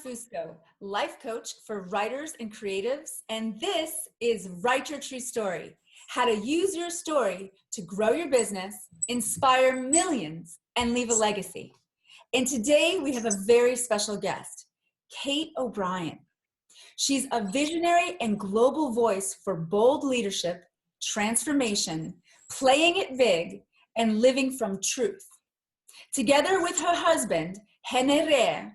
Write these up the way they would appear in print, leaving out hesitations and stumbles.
Montefusco, life coach for writers and creatives, and this is Write Your True Story, how to use your story to grow your business, inspire millions, and leave a legacy. And today we have a very special guest, Kate O'Brien. She's a visionary and global voice for bold leadership, transformation, playing it big, and living from truth. Together with her husband, Henry,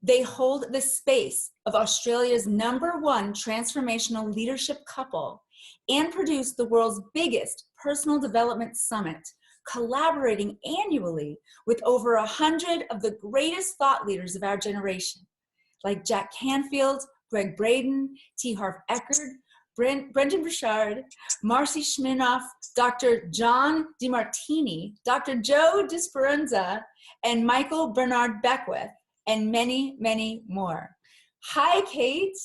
they hold the space of Australia's #1 transformational leadership couple and produce the world's biggest personal development summit, collaborating annually with over 100 of the greatest thought leaders of our generation, like Jack Canfield, Greg Braden, T. Harv Eckert, Brendan Burchard, Marcy Shminoff, Dr. John DeMartini, Dr. Joe Disperanza, and Michael Bernard Beckwith, and many, many more. Hi, Kate.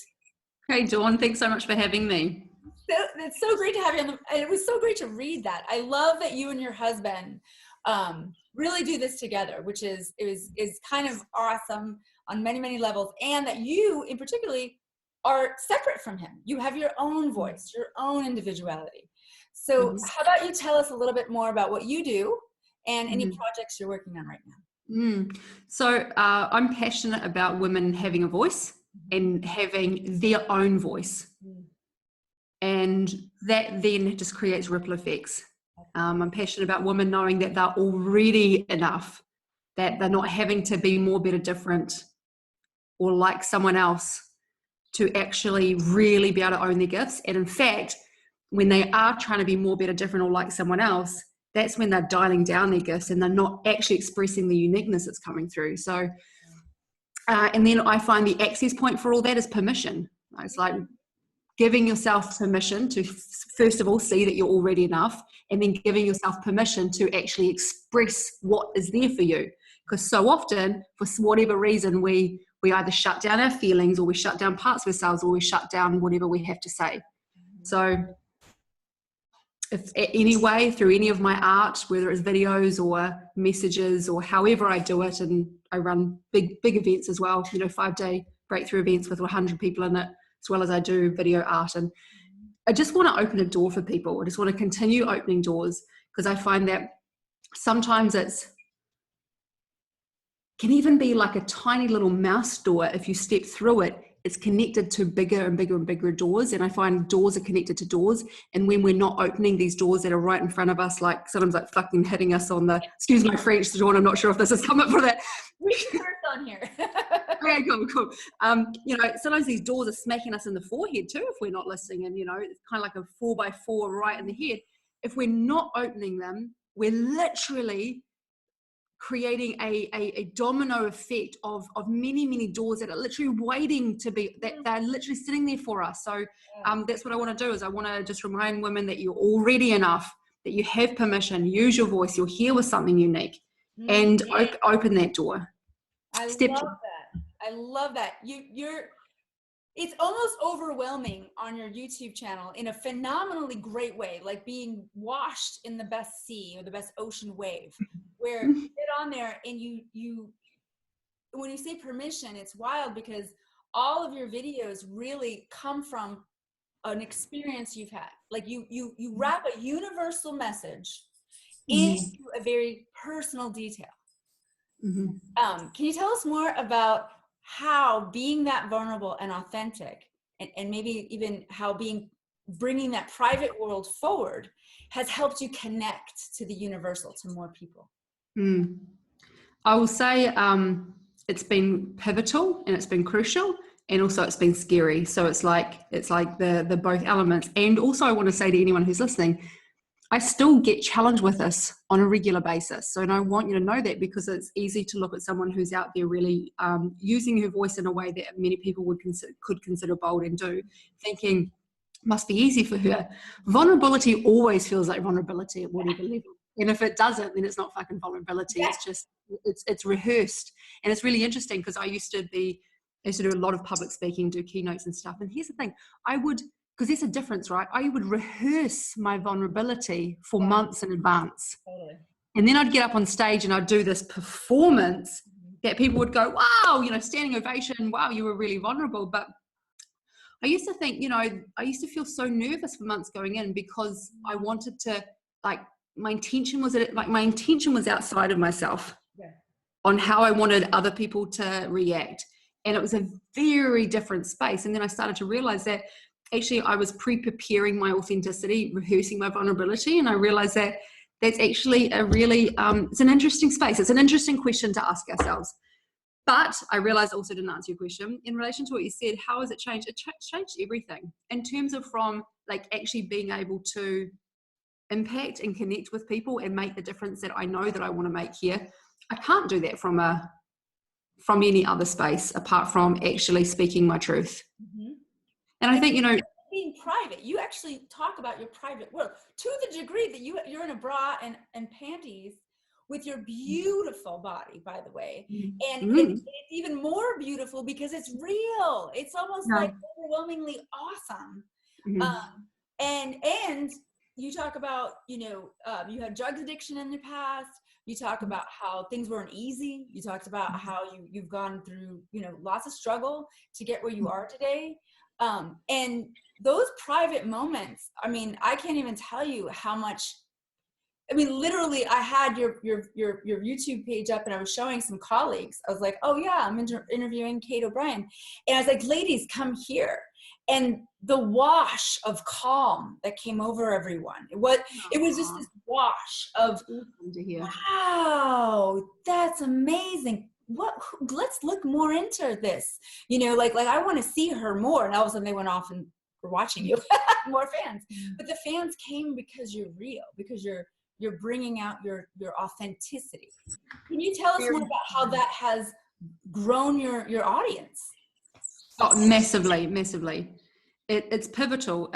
Hey, Dawn. Thanks so much for having me. It's so great to have you on it was so great to read that. I love that you and your husband really do this together, which is kind of awesome on many, many levels, and that you, in particularly, are separate from him. You have your own voice, your own individuality. So how about you tell us a little bit more about what you do and any projects you're working on right now? So I'm passionate about women having a voice and having their own voice. And that then just creates ripple effects. I'm passionate about women knowing that they're already enough, that they're not having to be more, better, different, or like someone else to actually really be able to own their gifts. And in fact, when they are trying to be more, better, different, or like someone else, that's when they're dialing down their gifts and they're not actually expressing the uniqueness that's coming through. So, and then I find the access point for all that is permission. It's like giving yourself permission to, first of all, see that you're already enough, and then giving yourself permission to actually express what is there for you. Because so often, for whatever reason, we either shut down our feelings, or we shut down parts of ourselves, or we shut down whatever we have to say. So if any way, through any of my art, whether it's videos or messages or however I do it, and I run big events as well, 5-day breakthrough events with 100 people in it, as well as I do video art. And I just want to open a door for people. I just want to continue opening doors, because I find that sometimes can even be like a tiny little mouse door. If you step through it, it's connected to bigger and bigger and bigger doors. And I find doors are connected to doors. And when we're not opening these doors that are right in front of us, like sometimes like fucking hitting us on the, excuse my French, Dawn, I'm not sure if this has come up for that. We can curse on here. Okay, cool. Sometimes these doors are smacking us in the forehead too if we're not listening. And, it's kind of like a 4x4 right in the head. If we're not opening them, we're literally creating a domino effect of many, many doors that are literally waiting to be, that they're literally sitting there for us. So that's what I want to do, is I want to just remind women that you're already enough, that you have permission, use your voice, you're here with something unique, and open that door. I love that. It's almost overwhelming on your YouTube channel in a phenomenally great way, like being washed in the best sea or the best ocean wave, where you get on there and you when you say permission, it's wild, because all of your videos really come from an experience you've had. Like you wrap a universal message into a very personal detail. Can you tell us more about how being that vulnerable and authentic, and maybe even how bringing that private world forward has helped you connect to the universal, to more people? I will say it's been pivotal, and it's been crucial, and also it's been scary. So it's like the both elements. And also I want to say to anyone who's listening, I still get challenged with this on a regular basis. So, and I want you to know that, because it's easy to look at someone who's out there really using her voice in a way that many people could consider bold and do, thinking must be easy for her. Vulnerability always feels like vulnerability at whatever level. And if it doesn't, then it's not fucking vulnerability. It's just, it's rehearsed. And it's really interesting, because I used to do a lot of public speaking, do keynotes and stuff. And here's the thing, because there's a difference, right? I would rehearse my vulnerability for months in advance. Totally. And then I'd get up on stage and I'd do this performance that people would go, wow, standing ovation, wow, you were really vulnerable. But I used to think, I used to feel so nervous for months going in because I wanted to, my intention was outside of myself on how I wanted other people to react. And it was a very different space. And then I started to realize that actually I was pre-preparing my authenticity, rehearsing my vulnerability. And I realized that that's actually a really, it's an interesting space. It's an interesting question to ask ourselves. But I realized I also didn't answer your question. In relation to what you said, how has it changed? It changed everything in terms of from actually being able to impact and connect with people and make the difference that I know that I want to make here. I can't do that from any other space apart from actually speaking my truth. Mm-hmm. And I think, being private, you actually talk about your private world to the degree that you're in a bra and panties with your beautiful body, by the way. And it's even more beautiful because it's real. It's almost like overwhelmingly awesome. And you talk about, you had drug addiction in the past. You talk about how things weren't easy. You talked about how you've gone through, lots of struggle to get where you are today. And those private moments, I can't even tell you how much. Literally, I had your YouTube page up and I was showing some colleagues. I was like, oh yeah, I'm interviewing Kate O'Brien. And I was like, ladies, come here. And the wash of calm that came over everyone. It was just this wash of, wow, that's amazing. Let's look more into this. I want to see her more. And all of a sudden they went off and were watching you, more fans. But the fans came because you're real, because you're bringing out your authenticity. Can you tell us more about how that has grown your audience? Oh, massively. It's pivotal.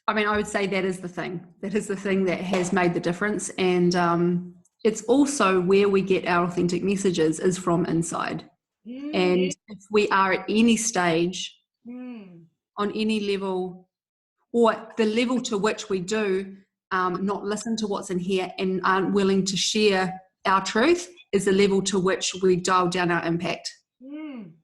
I would say that is the thing. That is the thing that has made the difference. And it's also where we get our authentic messages is from inside. And if we are at any stage, on any level, or the level to which we do not listen to what's in here and aren't willing to share our truth, is the level to which we dial down our impact.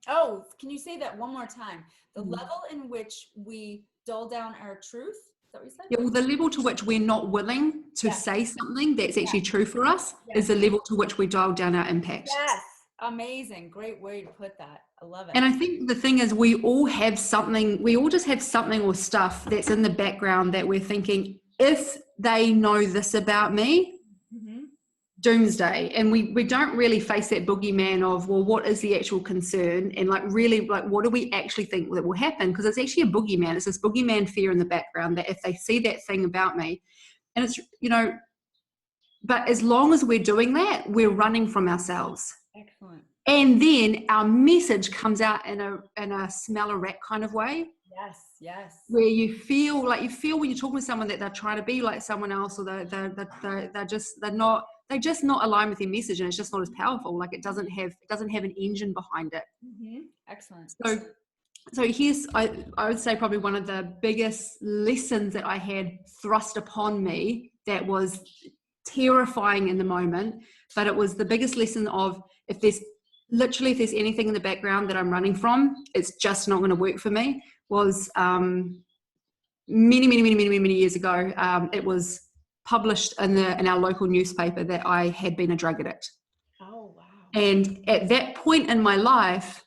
Oh, can you say that one more time? The level in which we dull down our truth? Is that what you said? Yeah, well, the level to which we're not willing to say something that's actually true for us is the level to which we dial down our impact. Yes. Amazing. Great way to put that. I love it. And I think the thing is, we all just have something or stuff that's in the background that we're thinking, if they know this about me, doomsday. And we don't really face that boogeyman of, well, what is the actual concern? And what do we actually think that will happen? Because it's actually a boogeyman. It's this boogeyman fear in the background that if they see that thing about me, and it's, but as long as we're doing that, we're running from ourselves. Excellent. And then our message comes out in a smell a rat kind of way. Yes. Where you feel when you're talking to someone that they're trying to be like someone else, or they're just not aligned with their message, and it's just not as powerful. Like it doesn't have an engine behind it. Excellent. So here's, I would say, probably one of the biggest lessons that I had thrust upon me that was terrifying in the moment, but it was the biggest lesson of, if there's anything in the background that I'm running from, it's just not going to work for me. Was many years ago. It was published in our local newspaper that I had been a drug addict. Oh wow! And at that point in my life,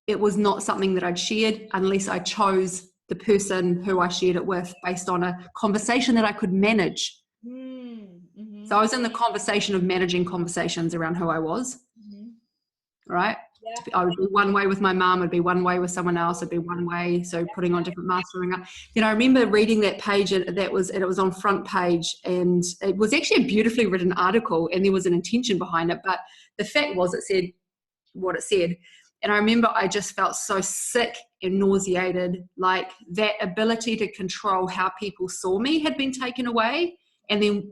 it was not something that I'd shared unless I chose the person who I shared it with based on a conversation that I could manage. So I was in the conversation of managing conversations around who I was. Right? Yeah. I would be one way with my mum, I'd be one way with someone else, I'd be one way, so putting on different masks. I remember reading that page, and it was on front page, and it was actually a beautifully written article, and there was an intention behind it, but the fact was it said what it said. And I remember I just felt so sick and nauseated, like that ability to control how people saw me had been taken away, and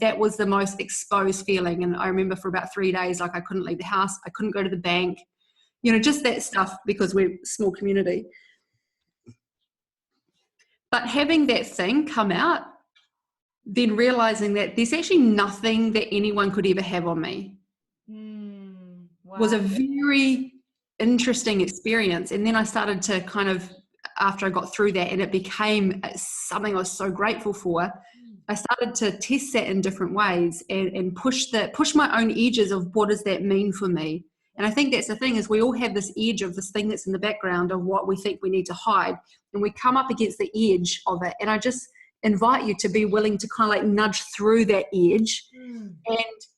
that was the most exposed feeling. And I remember for about 3 days, like I couldn't leave the house, I couldn't go to the bank, just that stuff, because we're a small community. But having that thing come out, then realizing that there's actually nothing that anyone could ever have on me. was a very interesting experience. And then I started to kind of, after I got through that and it became something I was so grateful for, I started to test that in different ways and push my own edges of what does that mean for me. And I think that's the thing, is we all have this edge of this thing that's in the background of what we think we need to hide. And we come up against the edge of it. And I just invite you to be willing to kind of like nudge through that edge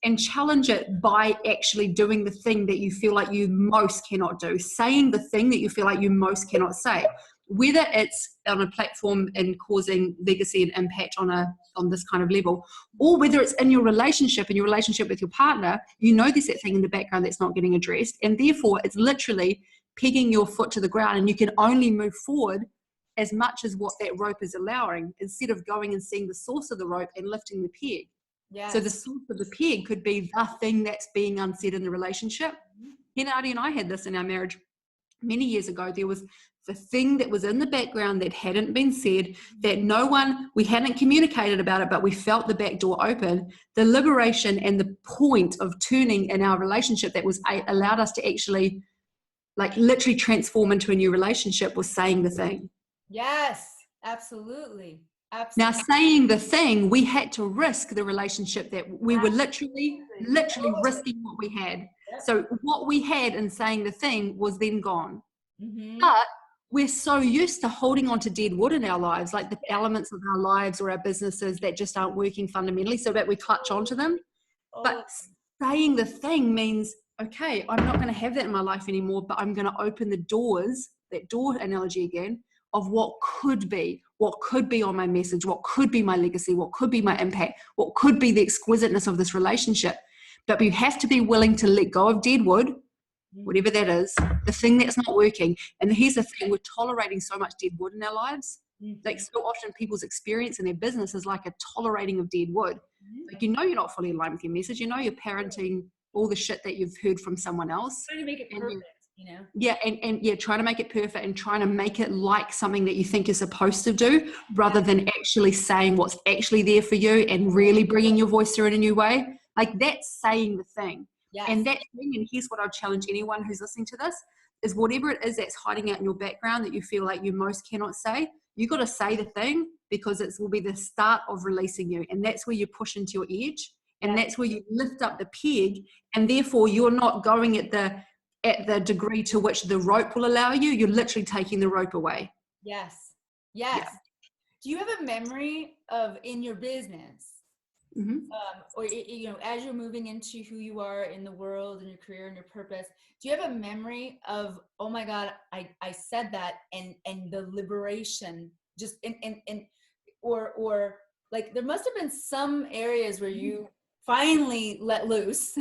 and challenge it by actually doing the thing that you feel like you most cannot do, saying the thing that you feel like you most cannot say, whether it's on a platform and causing legacy and impact on this kind of level, or whether it's in your relationship with your partner. You know there's that thing in the background that's not getting addressed, and therefore it's literally pegging your foot to the ground, and you can only move forward as much as what that rope is allowing, instead of going and seeing the source of the rope and lifting the peg. Yes. So the source of the peg could be the thing that's being unsaid in the relationship. Henadi and I had this in our marriage many years ago. There was the thing that was in the background that hadn't been said, that we hadn't communicated about it, but we felt the back door open. The liberation and the point of turning in our relationship that was allowed us to actually like literally transform into a new relationship was saying the thing. Yes, absolutely. Now, saying the thing, we had to risk the relationship that we were literally risking what we had. Yep. So what we had in saying the thing was then gone. But we're so used to holding on to dead wood in our lives, like the elements of our lives or our businesses that just aren't working fundamentally, so that we clutch onto them. But saying the thing means, okay, I'm not going to have that in my life anymore, but I'm going to open the doors, that door analogy again, of what could be on my message, what could be my legacy, what could be my impact, what could be the exquisiteness of this relationship. But we have to be willing to let go of dead wood, whatever that is, the thing that's not working. And here's the thing, we're tolerating so much dead wood in our lives. Like so often people's experience in their business is like a tolerating of dead wood. Like, you know, you're not fully aligned with your message. You know, you're parenting all the shit that you've heard from someone else. Trying to make it perfect, you know? Yeah, and trying to make it perfect and trying to make it like something that you think you're supposed to do, rather than actually saying what's actually there for you and really bringing your voice through in a new way. Like, that's saying the thing. Yes. And that thing, and here's what I'll challenge anyone who's listening to this, is whatever it is that's hiding out in your background that you feel like you most cannot say, you got to say the thing, because it will be the start of releasing you. And that's where you push into your edge. And that's where you lift up the peg, and therefore you're not going at the degree to which the rope will allow you. You're literally taking the rope away. Yes. Yeah. Do you have a memory of, in your business, or, you know, as you're moving into who you are in the world and your career and your purpose, do you have a memory of, oh my God, I said that, and the liberation just, or like, there must have been some areas where you finally let loose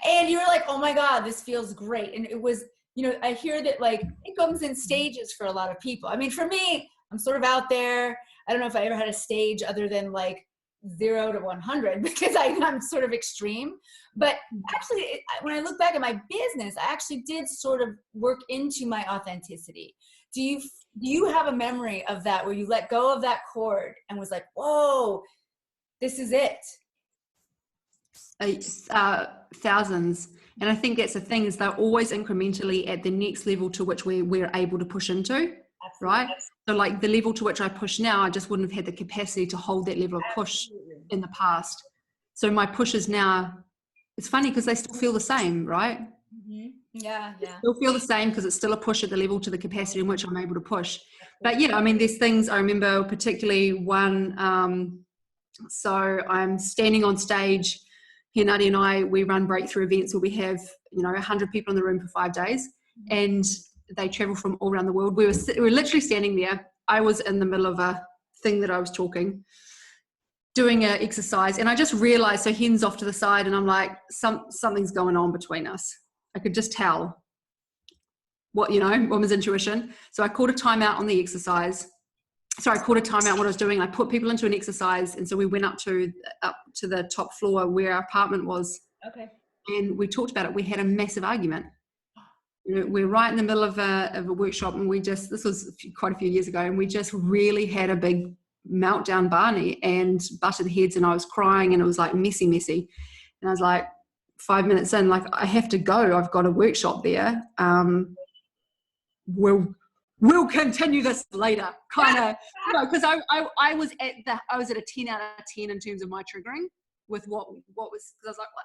and you were like, oh my God, this feels great. And it was, you know, I hear that like it comes in stages for a lot of people. I mean, for me, I'm sort of out there. I don't know if I ever had a stage other than like 0 to 100, because I'm sort of extreme. But actually, when I look back at my business, I actually did sort of work into my authenticity. Do you have a memory of that, where you let go of that cord and was like, whoa, this is it? Thousands. And I think that's the thing, is they're always incrementally at the next level to which we're able to push into. Absolutely. Right? So like the level to which I push now, I just wouldn't have had the capacity to hold that level of push in the past. So my pushes now, it's funny because they still feel the same, right? Yeah. They still feel the same, because it's still a push at the level to the capacity in which I'm able to push. But yeah, I mean, there's things I remember, particularly one, so I'm standing on stage. Henadi and we run breakthrough events where we have, 100 people in the room for 5 days, and they travel from all around the world. We were literally standing there. I was in the middle of a thing that I was doing an exercise, and I just realized, so Hen's off to the side, and I'm like, something's going on between us. I could just tell what, woman's intuition. So I called a timeout on the exercise. So I called a timeout on what I was doing. I put people into an exercise. And so we went up to the top floor where our apartment was. Okay. And we talked about it. We had a massive argument. We're right in the middle of a workshop, and this was quite a few years ago, and we just really had a big meltdown, Barney, and butted heads, and I was crying, and it was like messy. And I was like, 5 minutes in, like, I have to go. I've got a workshop there. We'll continue this later, kind of, because I was at a 10 out of 10 in terms of my triggering with what was, because I was like, what?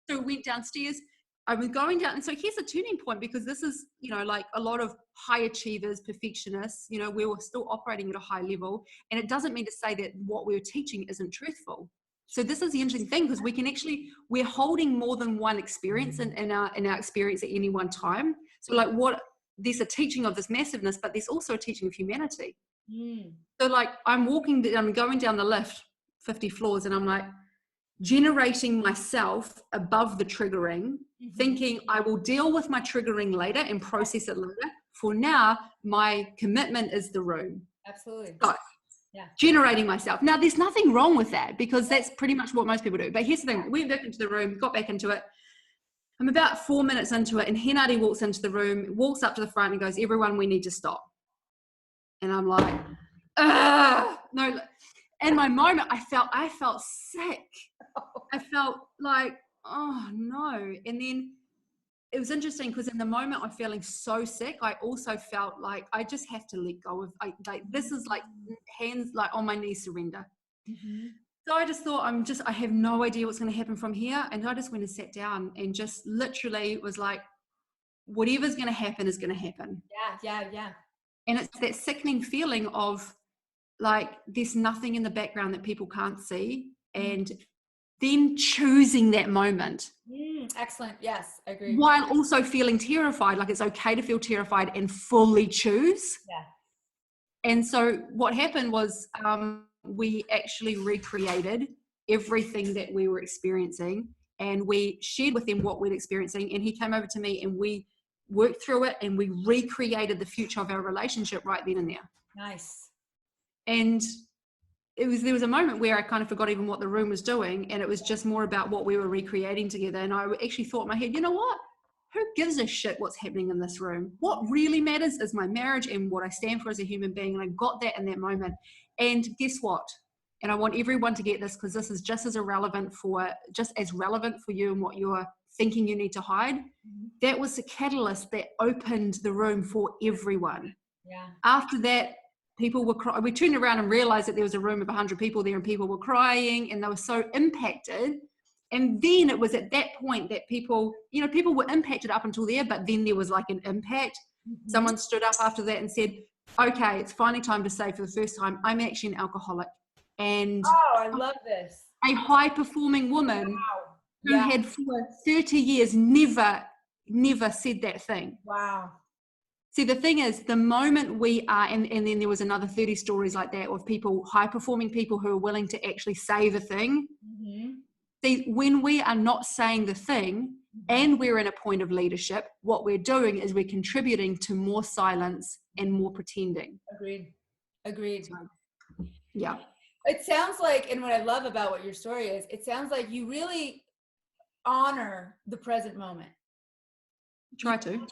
So we went downstairs. I was going down, and so here's a turning point, because this is, like a lot of high achievers, perfectionists, we were still operating at a high level, and it doesn't mean to say that what we were teaching isn't truthful. So this is the interesting thing, because we're holding more than one experience in our experience at any one time. So like there's a teaching of this massiveness, but there's also a teaching of humanity. So like I'm going down the lift 50 floors, and I'm like generating myself above the triggering, thinking I will deal with my triggering later and process it later. For now, my commitment is the room. Absolutely. So, generating myself. Now, there's nothing wrong with that, because that's pretty much what most people do. But here's the thing. We went back into the room, got back into it. I'm about 4 minutes into it, and Henadi walks into the room, walks up to the front and goes, everyone, we need to stop. And I'm like, no. In my moment, I felt sick. I felt like, oh no. And then it was interesting, because in the moment I'm feeling so sick, I also felt like I just have to let go of, like this is like hands like on my knees, surrender. So I just thought, I have no idea what's going to happen from here. And I just went and sat down and just literally was like, whatever's going to happen is going to happen. Yeah. And it's that sickening feeling of like, there's nothing in the background that people can't see. And then choosing that moment. Excellent. Yes, I agree. While also feeling terrified, like it's okay to feel terrified and fully choose. Yeah. And so what happened was we actually recreated everything that we were experiencing, and we shared with him what we're experiencing, and he came over to me and we worked through it, and we recreated the future of our relationship right then and there. Nice. And there was a moment where I kind of forgot even what the room was doing, and it was just more about what we were recreating together. And I actually thought in my head, you know what? Who gives a shit what's happening in this room? What really matters is my marriage and what I stand for as a human being. And I got that in that moment. And guess what? And I want everyone to get this, because this is just as relevant for you and what you're thinking you need to hide. That was the catalyst that opened the room for everyone. Yeah. After that, people were crying. We turned around and realized that there was a room of 100 people there, and people were crying, and they were so impacted. And then it was at that point that people were impacted up until there, but then there was like an impact. Someone stood up after that and said, okay, it's finally time to say for the first time, I'm actually an alcoholic. And I love this. A high performing woman who had for 30 years never said that thing. Wow. See, the thing is, the moment we are, and then there was another 30 stories like that of people, high-performing people who are willing to actually say the thing. See, when we are not saying the thing and we're in a point of leadership, what we're doing is we're contributing to more silence and more pretending. Agreed. So, yeah. It sounds like, and what I love about what your story is, it sounds like you really honor the present moment. Try to.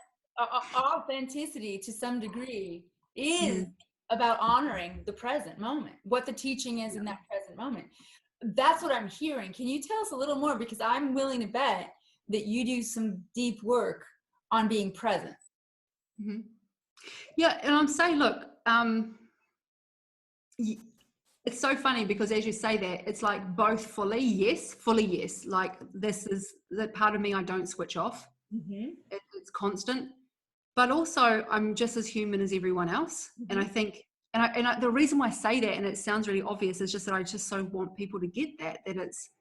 Authenticity to some degree is about honoring the present moment, what the teaching is in that present moment. That's what I'm hearing. Can you tell us a little more? Because I'm willing to bet that you do some deep work on being present. Yeah, and I'm saying, look, it's so funny, because as you say that, it's like both fully yes. Like, this is the part of me I don't switch off. It's constant. But also, I'm just as human as everyone else. And I think, and the reason why I say that, and it sounds really obvious, is just that I just so want people to get that it's,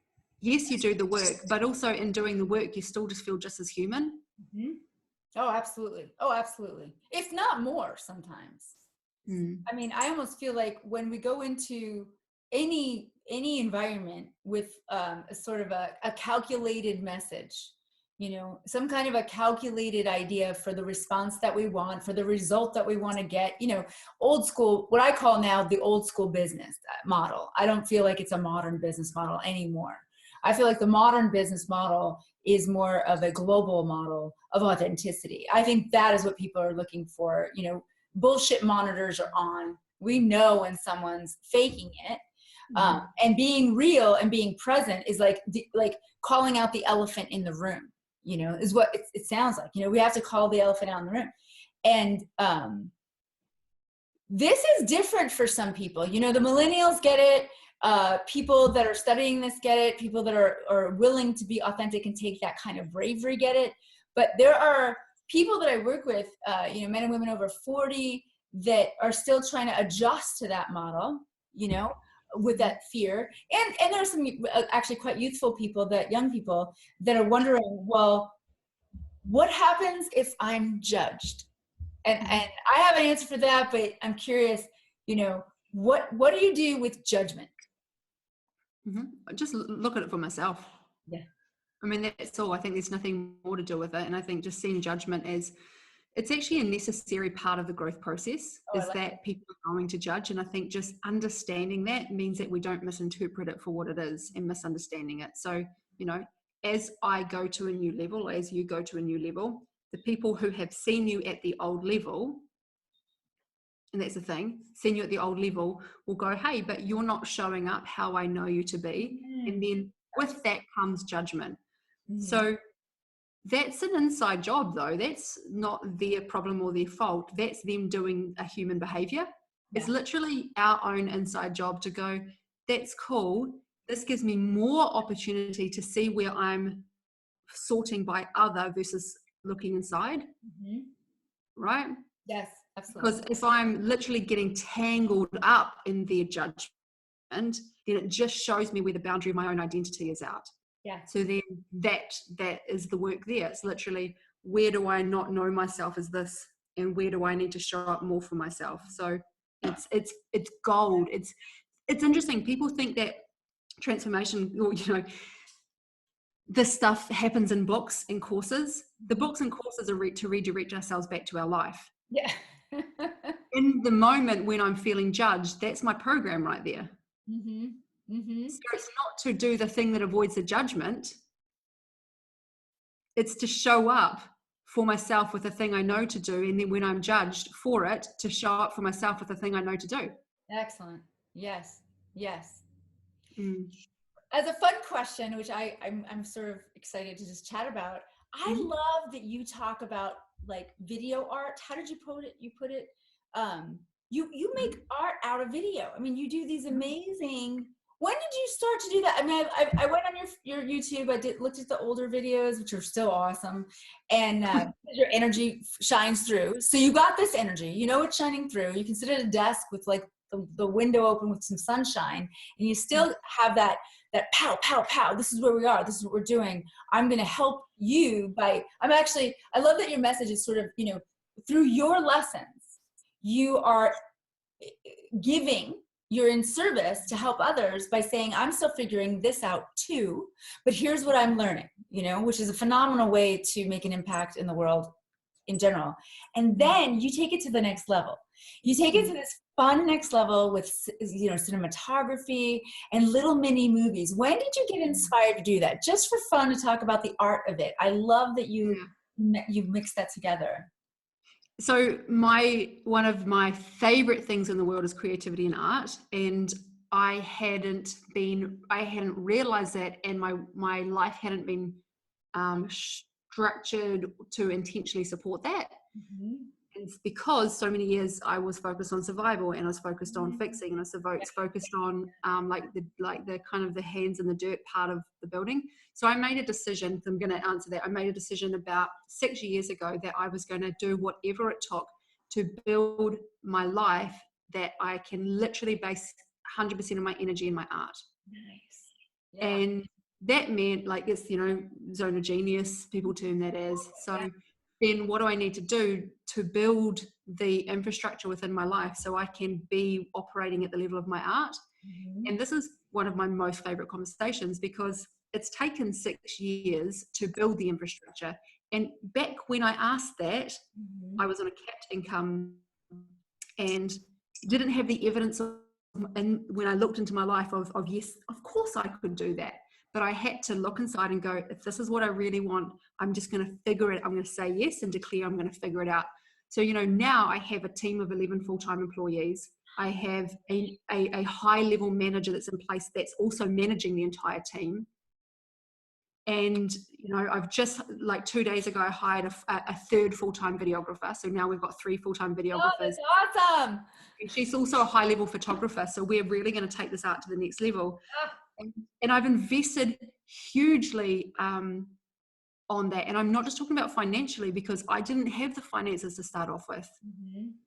yes, you do the work, but also in doing the work, you still just feel just as human. Oh, absolutely. If not more sometimes. I mean, I almost feel like when we go into any environment with a sort of a calculated message, some kind of a calculated idea for the response that we want, for the result that we want to get, old school, what I call now the old school business model. I don't feel like it's a modern business model anymore. I feel like the modern business model is more of a global model of authenticity. I think that is what people are looking for. Bullshit monitors are on. We know when someone's faking it. And being real and being present is like calling out the elephant in the room, is what it sounds like. We have to call the elephant out in the room. And this is different for some people. The millennials get it. People that are studying this get it. People that are willing to be authentic and take that kind of bravery get it. But there are people that I work with, men and women over 40 that are still trying to adjust to that model, with that fear. And there are some actually quite youthful people, young people that are wondering, well, what happens if I'm judged? And I have an answer for that, but I'm curious, what do you do with judgment? Just look at it for myself. Yeah. I mean, that's all. I think there's nothing more to do with it. And I think just seeing judgment as it's actually a necessary part of the growth process, that people are going to judge. And I think just understanding that means that we don't misinterpret it for what it is and misunderstanding it. So, as I go to a new level, as you go to a new level, the people who have seen you at the old level, and that's the thing, seen you at the old level will go, hey, but you're not showing up how I know you to be. And then with that comes judgment. So that's an inside job, though. That's not their problem or their fault. That's them doing a human behavior. It's literally our own inside job to go, that's cool. This gives me more opportunity to see where I'm sorting by other versus looking inside. Right? Yes, absolutely. Because if I'm literally getting tangled up in their judgment, then it just shows me where the boundary of my own identity is out. Yeah. So then that is the work there. It's literally, where do I not know myself as this, and where do I need to show up more for myself? So it's gold. It's interesting. People think that transformation, or this stuff happens in books and courses. The books and courses are to redirect ourselves back to our life. Yeah. In the moment when I'm feeling judged, that's my program right there. So it's not to do the thing that avoids the judgment. It's to show up for myself with the thing I know to do. And then when I'm judged for it, to show up for myself with the thing I know to do. Excellent. Yes. As a fun question, which I'm sort of excited to just chat about, I love that you talk about like video art. How did you put it? You make art out of video. I mean, you do these amazing. When did you start to do that? I mean, I went on your YouTube. I looked at the older videos, which are still awesome, and your energy shines through. So you got this energy. It's shining through. You can sit at a desk with like the window open with some sunshine, and you still have that pow, pow, pow. This is where we are. This is what we're doing. I'm going to help you I love that your message is sort of, through your lessons, you are giving, you're in service to help others by saying, I'm still figuring this out too, but here's what I'm learning, which is a phenomenal way to make an impact in the world in general. And then you take it to the next level. You take it to this fun next level with, cinematography and little mini movies. When did you get inspired to do that? Just for fun, to talk about the art of it. I love that you mixed that together. So one of my favorite things in the world is creativity and art. And I hadn't realized that, and my life hadn't been structured to intentionally support that. And because so many years I was focused on survival, and I was focused on fixing, and I was focused on the kind of the hands in the dirt part of the building. So I made a decision. I'm going to answer that. I made a decision about 6 years ago that I was going to do whatever it took to build my life that I can literally base 100% of my energy in my art. Nice. Yeah. And that meant it's zone of genius, people term that as. So then what do I need to do to build the infrastructure within my life so I can be operating at the level of my art? And this is one of my most favorite conversations, because it's taken 6 years to build the infrastructure. And back when I asked that, I was on a capped income and didn't have the evidence and when I looked into my life of yes, of course I could do that. But I had to look inside and go, if this is what I really want, I'm just going to figure it. I'm going to say yes and declare I'm going to figure it out. So, now I have a team of 11 full-time employees. I have a high level manager that's in place that's also managing the entire team. And, you know, I've just, like 2 days ago, I hired a third full-time videographer. So now we've got 3 full-time videographers. Oh, that's awesome. And she's also a high-level photographer. So we're really going to take this out to the next level. Ah. And I've invested hugely on that. And I'm not just talking about financially, because I didn't have the finances to start off with.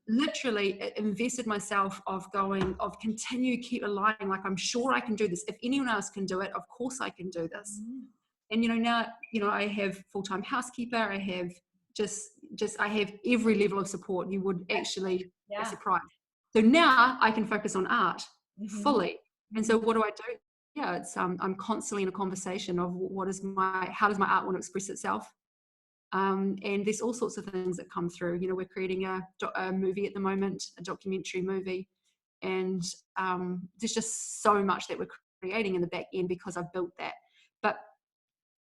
Literally invested myself of keep aligning, like, I'm sure I can do this. If anyone else can do it, of course I can do this. And, you know, now, you know, I have full-time housekeeper. I have I have every level of support. You would actually be surprised. So now I can focus on art fully. And so what do I do? Yeah, it's I'm constantly in a conversation of how does my art want to express itself? And there's all sorts of things that come through. You know, we're creating a movie at the moment, a documentary movie, and there's just so much that we're creating in the back end because I've built that. But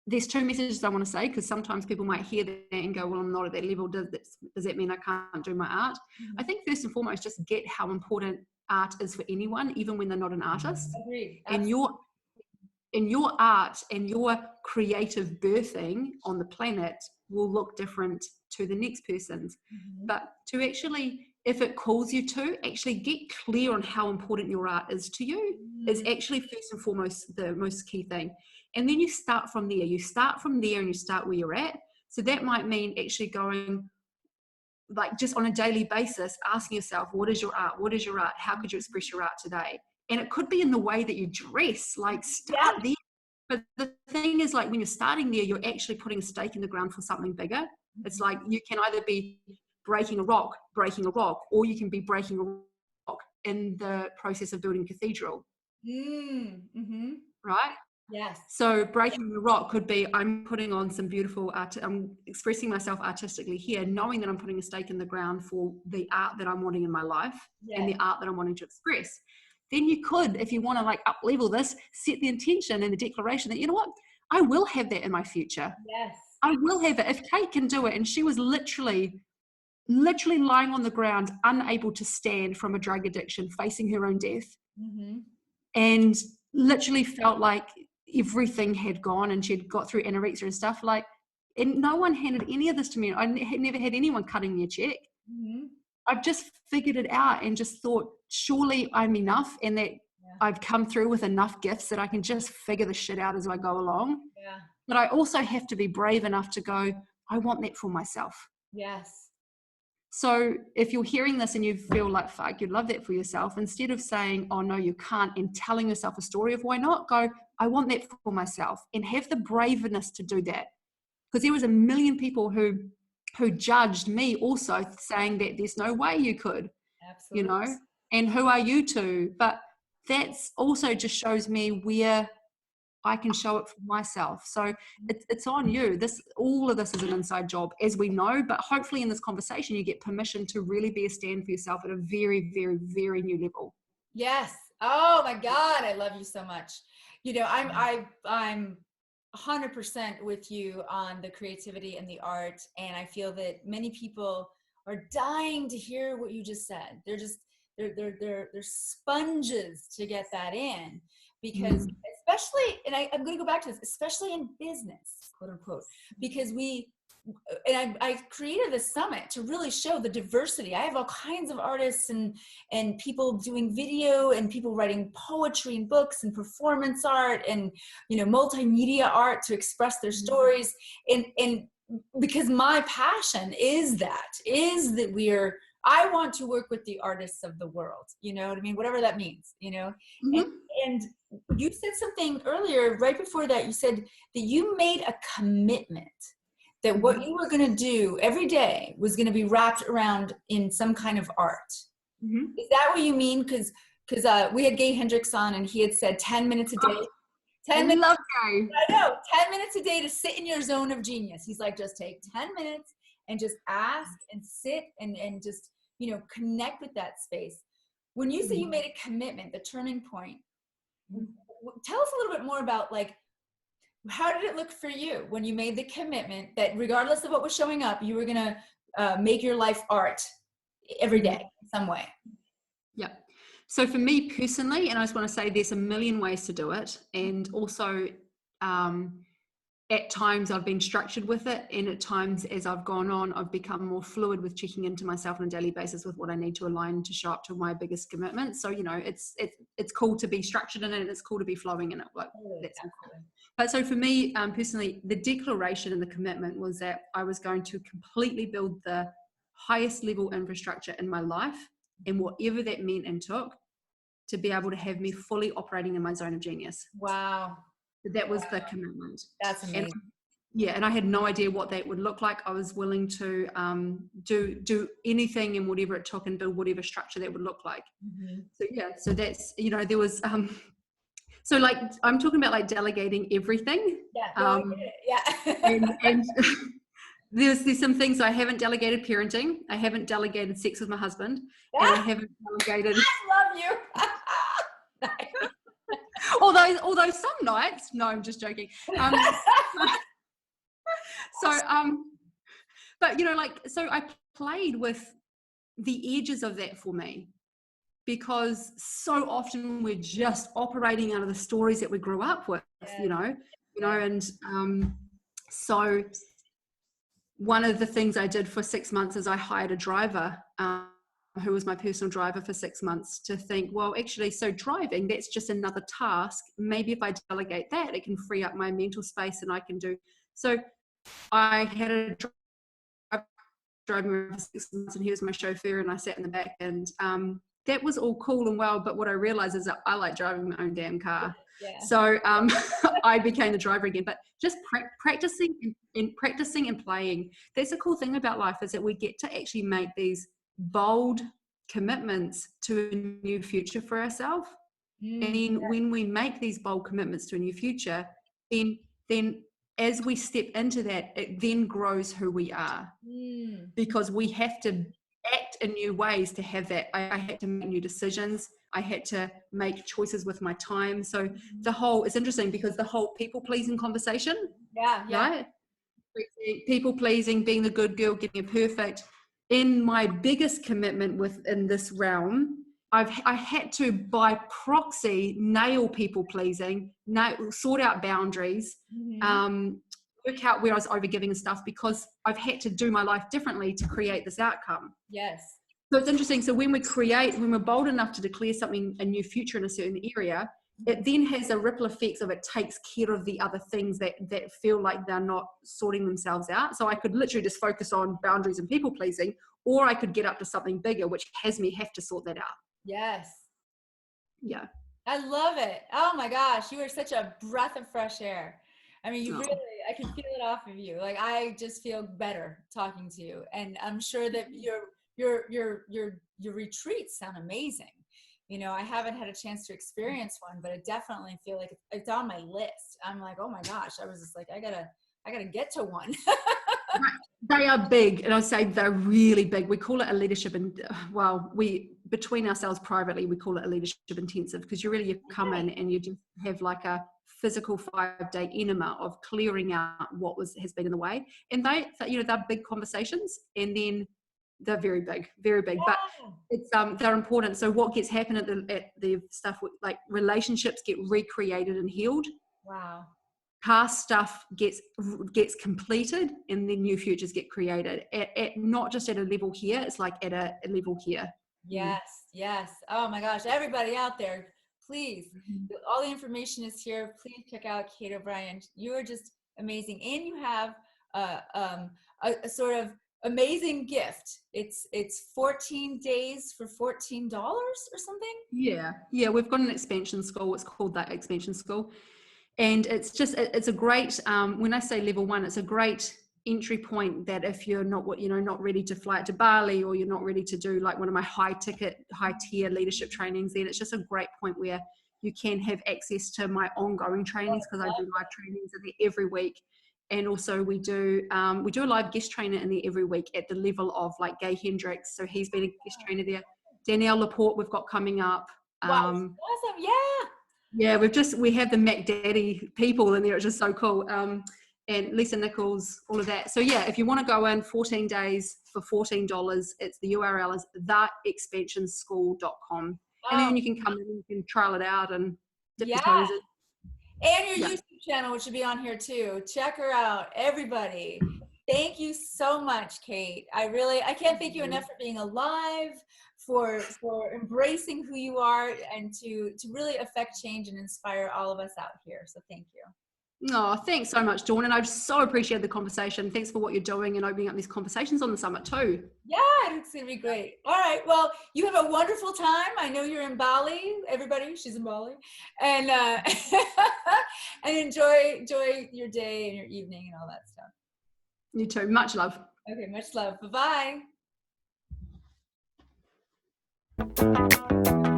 there's 2 messages I want to say, because sometimes people might hear that and go, well, I'm not at that level. Does that mean I can't do my art? I think first and foremost, just get how important art is for anyone, even when they're not an artist. Agreed. And your art and your creative birthing on the planet will look different to the next person's. But to actually, if it calls you to, actually get clear on how important your art is to you is actually first and foremost the most key thing. And then you start from there. You start from there and you start where you're at. So that might mean actually going, like, just on a daily basis, asking yourself, what is your art? What is your art? How could you express your art today? And it could be in the way that you dress, like, start there. But the thing is, like, when you're starting there, you're actually putting a stake in the ground for something bigger. It's like you can either be breaking a rock, or you can be breaking a rock in the process of building a cathedral. Right? Yes. So breaking the rock could be, I'm putting on some beautiful art, I'm expressing myself artistically here, knowing that I'm putting a stake in the ground for the art that I'm wanting in my life and the art that I'm wanting to express. Then you could, if you want to, like, up level this, set the intention and the declaration that, you know what, I will have that in my future. Yes. I will have it. If Kate can do it, and she was literally lying on the ground, unable to stand from a drug addiction, facing her own death, and literally felt like everything had gone, and she'd got through anorexia and stuff, like, and no one handed any of this to me. I had never had anyone cutting me a check. I've just figured it out and just thought, surely I'm enough, and that I've come through with enough gifts that I can just figure the shit out as I go along. But I also have to be brave enough to go, I want that for myself. Yes. So if you're hearing this and you feel like, fuck, you'd love that for yourself, instead of saying, oh no, you can't, and telling yourself a story of why not, go, I want that for myself, and have the braveness to do that. Because there was a million people who judged me also, saying that there's no way you could. Absolutely. You know, and who are you to? But that's also just shows me where I can show it for myself. So it's on you. All of this is an inside job, as we know, but hopefully in this conversation, you get permission to really be a stand for yourself at a very, very, very new level. Yes. Oh my God. I love you so much. You know, I'm 100% with you on the creativity and the art. And I feel that many people are dying to hear what you just said. They're sponges to get that in, because especially, and I'm going to go back to this, especially in business, quote unquote, because I created this summit to really show the diversity. I have all kinds of artists and people doing video, and people writing poetry and books and performance art and, you know, multimedia art to express their stories. And because my passion is that I want to work with the artists of the world, you know what I mean? Whatever that means, you know? And you said something earlier, right before that, you said that you made a commitment that what you were going to do every day was going to be wrapped around in some kind of art. Is that what you mean? Because we had Gay Hendricks on, and he had said 10 minutes a day. 10 minutes. Love Gay. I know, 10 minutes a day to sit in your zone of genius. He's like, just take 10 minutes and just ask and sit and just, you know, connect with that space. When you say you made a commitment, the turning point, tell us a little bit more about, like, how did it look for you when you made the commitment that regardless of what was showing up, you were going to make your life art every day in some way? Yeah. So for me personally, and I just want to say there's a million ways to do it. And also at times I've been structured with it. And at times as I've gone on, I've become more fluid with checking into myself on a daily basis with what I need to align to show up to my biggest commitment. So, you know, it's cool to be structured in it. And it's cool to be flowing in it. Like that's all cool. But so for me personally, the declaration and the commitment was that I was going to completely build the highest level infrastructure in my life, and whatever that meant and took, to be able to have me fully operating in my zone of genius. Wow. That was the commitment. That's amazing. And I had no idea what that would look like. I was willing to do anything and whatever it took and build whatever structure that would look like. So that's, you know, there was so like I'm talking about like delegating everything. And there's some things I haven't delegated parenting. I haven't delegated sex with my husband. And I haven't delegated. I love you. although some nights, no, I'm just joking. But you know, like, so I played with the edges of that for me, because so often we're just operating out of the stories that we grew up with, and so one of the things I did for 6 months is I hired a driver who was my personal driver for 6 months, to think, well, actually, so driving, that's just another task. Maybe if I delegate that, it can free up my mental space and I can do. So I had a driver driving around for 6 months, and he was my chauffeur, and I sat in the back, and that was all cool and well. But what I realized is that I like driving my own damn car. So I became the driver again. But just practicing and playing. That's the cool thing about life, is that we get to actually make these bold commitments to a new future for ourselves. And then when we make these bold commitments to a new future, then as we step into that, it then grows who we are, because we have to act in new ways to have that. I had to make new decisions. I had to make choices with my time. So it's interesting, because the whole people pleasing conversation, right? People pleasing, being the good girl, getting it perfect. In my biggest commitment within this realm, I had to, by proxy, nail people pleasing, sort out boundaries, work out where I was overgiving and stuff, because I've had to do my life differently to create this outcome. So it's interesting. So when we're bold enough to declare something, a new future in a certain area, it then has a ripple effects of, it takes care of the other things that feel like they're not sorting themselves out. So I could literally just focus on boundaries and people pleasing, or I could get up to something bigger, which has me have to sort that out. Yeah. I love it. Oh my gosh, you are such a breath of fresh air. I mean, really, I can feel it off of you. Like, I just feel better talking to you, and I'm sure that your retreats sound amazing. You know, I haven't had a chance to experience one, but I definitely feel like it's on my list. I'm like, oh my gosh, I was just like, I gotta get to one. They are big, and I'd say they're really big. We call it a leadership, and between ourselves privately, we call it a leadership intensive, because you come in and you just have like a physical 5-day enema of clearing out what has been in the way. And they're big conversations, and then they're very big, but it's they're important. So what gets happened at the stuff, like relationships get recreated and healed. Past stuff gets completed, and then new futures get created at not just at a level here, it's like at a level here. Yes. Oh my gosh, everybody out there, please, all the information is here. Please check out Kate O'Brien. You are just amazing, and you have a sort of amazing gift. It's 14 days for $14 or something. We've got an expansion school. It's called that Expansion School, and it's a great when I say level 1, it's a great entry point, that if you're not ready to fly out to Bali, or you're not ready to do like one of my high tier leadership trainings, then it's just a great point where you can have access to my ongoing trainings, because I do live trainings in there every week. And also we do a live guest trainer in there every week at the level of like Gay Hendricks. So he's been a guest trainer there. Danielle Laporte we've got coming up. Awesome. We have the Mac Daddy people in there. It's just so cool. And Lisa Nichols, all of that. So if you want to go in 14 days for $14, it's the URL is theexpansionschool.com. And Oh, then you can come in and you can trial it out and dip your yeah. toes in. And your Yeah. YouTube channel, which should be on here too. Check her out, everybody. Thank you so much, Kate. I can't thank you enough for being alive, for embracing who you are, and to really affect change and inspire all of us out here. So thank you. Oh, thanks so much, Dawn. And I so appreciate the conversation. Thanks for what you're doing and opening up these conversations on the summit too. Yeah, it's gonna be great. All right, well, you have a wonderful time. I know you're in Bali. Everybody, she's in Bali, and and enjoy your day and your evening and all that stuff. You too. Much love. Okay, much love. Bye bye.